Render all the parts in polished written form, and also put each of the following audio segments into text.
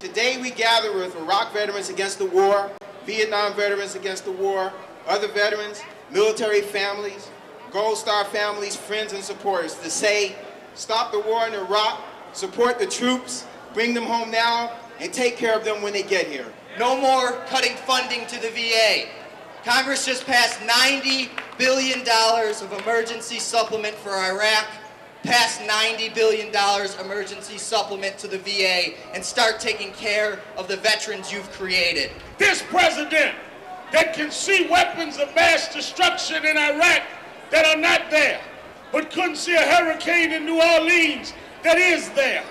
Today we gather with Iraq veterans against the war, Vietnam veterans against the war, other veterans, military families, Gold Star families, friends and supporters to say, stop the war in Iraq, support the troops, bring them home now, and take care of them when they get here. No more cutting funding to the VA. Congress just passed $90 billion of emergency supplement for Iraq, pass $90 billion emergency supplement to the VA, and start taking care of the veterans you've created. This president that can see weapons of mass destruction in Iraq that are not there, but couldn't see a hurricane in New Orleans that is there.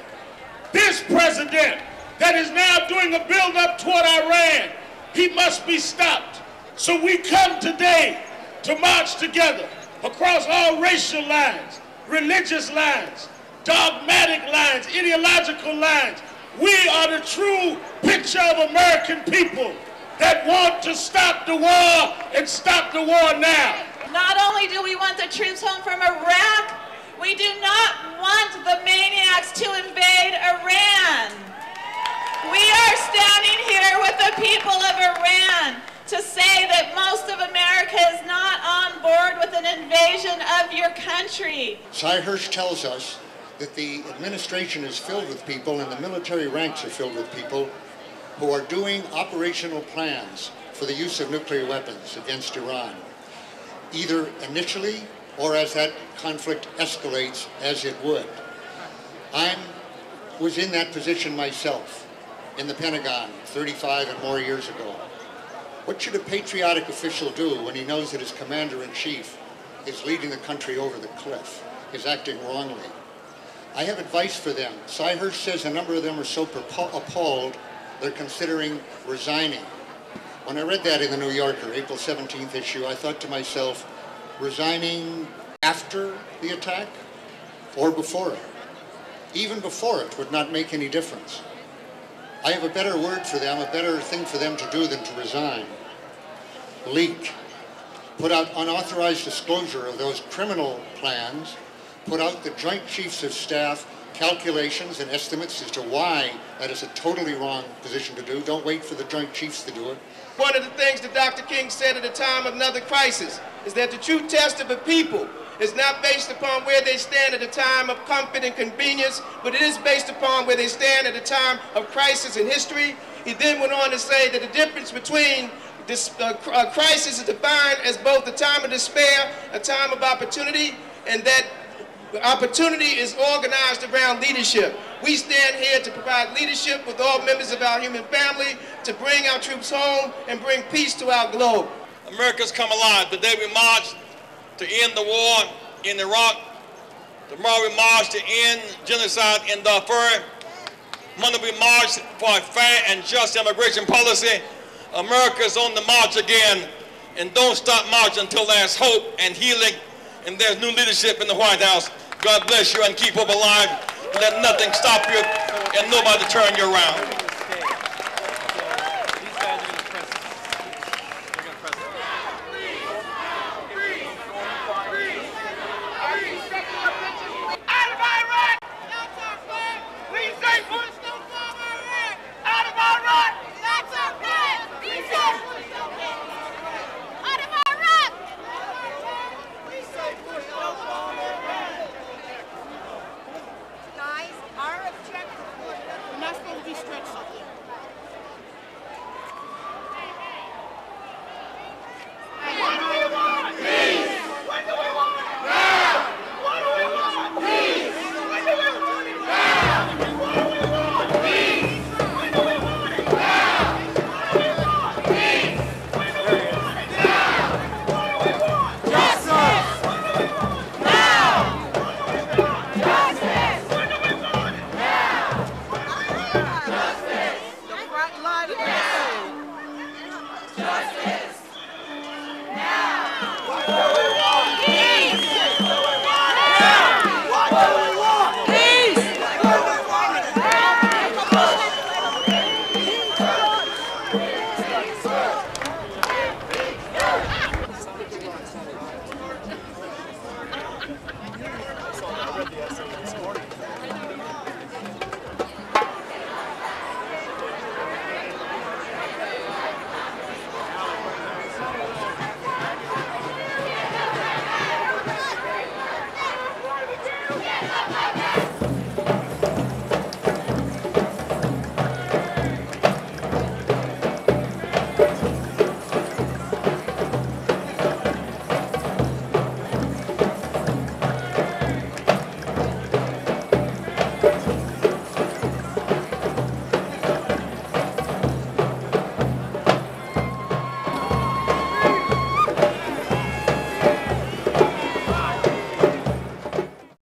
This president that is now doing a build-up toward Iran, he must be stopped. So we come today to march together across all racial lines, religious lines, dogmatic lines, ideological lines. We are the true picture of American people that want to stop the war and stop the war now. Not only do we want the troops home from Iraq, we do not want the maniacs to invade Iran. We are standing here with the people of Iran to say that most of America is not on board with an invasion of your country. Cy Hirsch tells us that the administration is filled with people and the military ranks are filled with people who are doing operational plans for the use of nuclear weapons against Iran, either initially or as that conflict escalates, as it would. I was in that position myself in the Pentagon 35 and more years ago. What should a patriotic official do when he knows that his commander-in-chief is leading the country over the cliff, is acting wrongly? I have advice for them. Cy Hirsch says a number of them are so appalled they're considering resigning. When I read that in the New Yorker, April 17th issue, I thought to myself, resigning after the attack or before it? Even before it would not make any difference. I have a better word for them, a better thing for them to do than to resign. Leak. Put out unauthorized disclosure of those criminal plans. Put out the Joint Chiefs of Staff calculations and estimates as to why that is a totally wrong position to do. Don't wait for the Joint Chiefs to do it. One of the things that Dr. King said at the time of another crisis is that the true test of a people is not based upon where they stand at a time of comfort and convenience, but it is based upon where they stand at a time of crisis in history. He then went on to say that the difference between this crisis is defined as both a time of despair, a time of opportunity, and that opportunity is organized around leadership. We stand here to provide leadership with all members of our human family to bring our troops home and bring peace to our globe. America's come alive. Today we march to end the war in Iraq. Tomorrow we march to end genocide in Darfur. Monday we march for a fair and just immigration policy. America's on the march again, and don't stop marching until there's hope and healing and there's new leadership in the White House. God bless you and keep hope alive. Let nothing stop you and nobody turn you around. We're not supposed to be stretched.